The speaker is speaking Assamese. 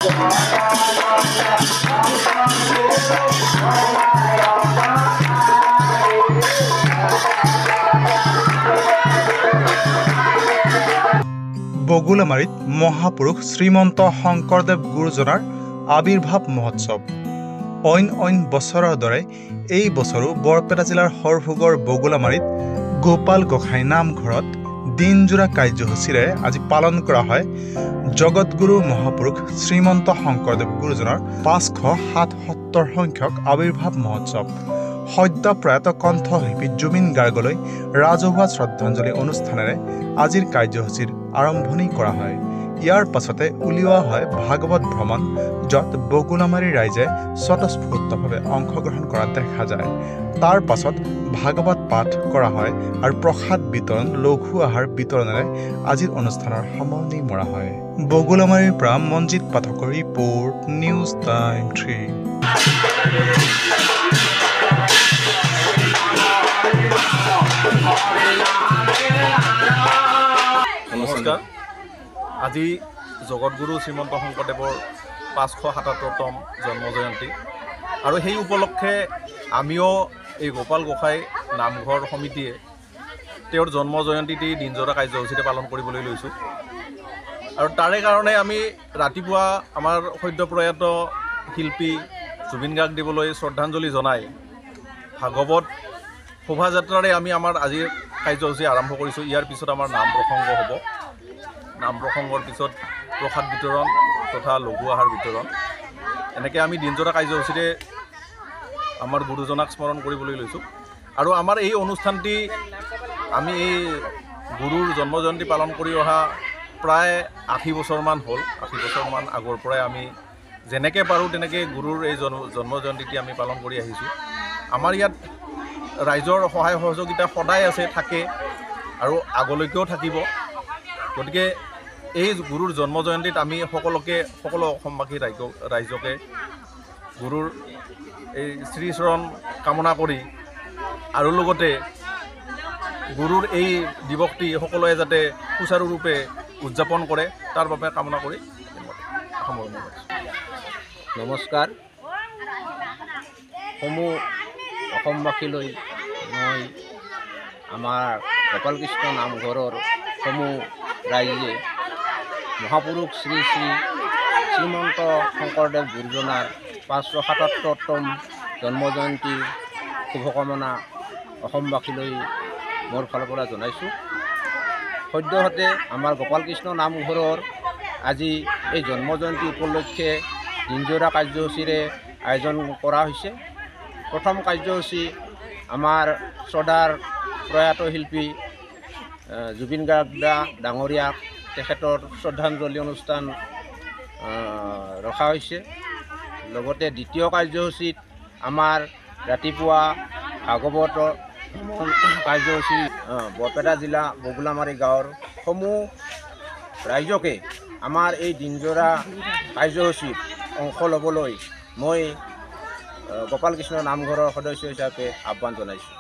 বগুলামাৰীত মহাপুৰুষ শ্ৰীমন্ত শংকৰদেৱ গুৰুজনাৰ আবিৰ্ভাৱ মহোৎসৱ। অইন বছৰৰ দৰে এই বছৰো বৰপেটা জিলাৰ সৰভোগৰ বগুলামাৰীত গোপাল গোসাঁই নামঘৰত দিনজোৰা কাৰ্যসূচীৰে আজি পালন কৰা হয় জগতগুৰু মহাপুৰুষ শ্ৰীমন্ত শংকৰদেৱ গুৰুজনাৰ 577 সংখ্যক আবিৰ্ভাৱ মহোৎসৱ। সদ্য প্ৰয়াত কণ্ঠশিল্পী জুবিন গাৰ্গলৈ ৰাজহুৱা শ্ৰদ্ধাঞ্জলি অনুষ্ঠানেৰে আজিৰ কাৰ্যসূচীৰ আৰম্ভণি কৰা হয়। ইয়াৰ পাছতে উলিওৱা হয় ভাগৱত ভ্ৰমণ, য'ত বগুলামাৰী ৰাইজে স্বতঃস্ফূৰ্তভাৱে অংশগ্ৰহণ কৰা দেখা যায়। তাৰ পাছত ভাগৱত পাঠ কৰা হয় আৰু প্ৰসাদ বিতৰণ, লঘু আহাৰ বিতৰণেৰে আজিৰ অনুষ্ঠানৰ সামৰণি মৰা হয়। বগুলামাৰীৰ পৰা মঞ্জিত পাঠকৰ ৰিপৰ্ট, নিউজ টাইম 3। নমস্কাৰ। আজি জগতগুৰু শ্ৰীমন্ত শংকৰদেৱৰ 577তম জন্ম জয়ন্তী আৰু সেই উপলক্ষে আমিও এই গোপাল গোসাঁই নামঘৰ সমিতিয়ে তেওঁৰ জন্ম জয়ন্তীটি দিনজোৰা কাৰ্যসূচীৰে পালন কৰিবলৈ লৈছোঁ। আৰু তাৰে কাৰণে আমি ৰাতিপুৱা আমাৰ সদ্য প্ৰয়াত শিল্পী জুবিন গাৰ্গদেৱলৈ শ্ৰদ্ধাঞ্জলি জনাই ভাগৱত শোভাযাত্ৰাৰে আমি আমাৰ আজিৰ কাৰ্যসূচী আৰম্ভ কৰিছোঁ। ইয়াৰ পিছত আমাৰ নাম প্ৰসংগ হ'ব। নাম প্ৰসংগৰ পিছত প্ৰসাদ বিতৰণ তথা লঘু আহাৰ বিতৰণ, এনেকৈ আমি দিনজোৰা কাৰ্যসূচীৰে আমাৰ গুৰুজনাক স্মৰণ কৰিবলৈ লৈছোঁ। আৰু আমাৰ এই অনুষ্ঠানটি আমি এই গুৰুৰ জন্ম জয়ন্তী পালন কৰি অহা প্ৰায় 80 বছৰমান হ'ল। 80 বছৰমান আগৰ পৰাই আমি যেনেকৈ পাৰোঁ তেনেকৈ গুৰুৰ এই জন্ম জয়ন্তীটি আমি পালন কৰি আহিছোঁ। আমাৰ ইয়াত ৰাইজৰ সহায় সহযোগিতা সদায় আছে, থাকে আৰু আগলৈকেও থাকিব। গতিকে এই গুৰুৰ জন্ম জয়ন্তীত আমি সকলো অসমবাসী ৰাইজকে গুৰুৰ এই শ্ৰীচৰণ কামনা কৰি আৰু লগতে গুৰুৰ এই দিৱসটি সকলোৱে যাতে সুচাৰুৰূপে উদযাপন কৰে তাৰ বাবে কামনা কৰি সামৰণি মাৰিছোঁ। নমস্কাৰ। সমূহ অসমবাসীলৈ মই আমাৰ গোপালকৃষ্ণ নামঘৰৰ সমূহ ৰাইজে মহাপুৰুষ শ্ৰী শ্ৰীমন্ত শংকৰদেৱ গুৰুজনাৰ 577তম জন্ম জয়ন্তীৰ শুভকামনা অসমবাসীলৈ মোৰ ফালৰ পৰা জনাইছোঁ। সদ্যহতে আমাৰ গোপালকৃষ্ণ নামঘৰৰ আজি এই জন্ম জয়ন্তী উপলক্ষে দিনজোৰা কাৰ্যসূচীৰে আয়োজন কৰা হৈছে। প্ৰথম কাৰ্যসূচী আমাৰ শ্ৰদ্ধাৰ প্ৰয়াত শিল্পী জুবিন গাৰ্গ ডাঙৰীয়াক তেখেতৰ শ্ৰদ্ধাঞ্জলি অনুষ্ঠান ৰখা হৈছে। লগতে দ্বিতীয় কাৰ্যসূচীত আমাৰ ৰাতিপুৱা ভাগৱত কাৰ্যসূচী বৰপেটা জিলা বগুলামাৰী গাঁৱৰ সমূহ ৰাইজকে আমাৰ এই দিনজোৰা কাৰ্যসূচীত অংশ ল'বলৈ মই গোপালকৃষ্ণ নামঘৰৰ সদস্য হিচাপে আহ্বান জনাইছোঁ।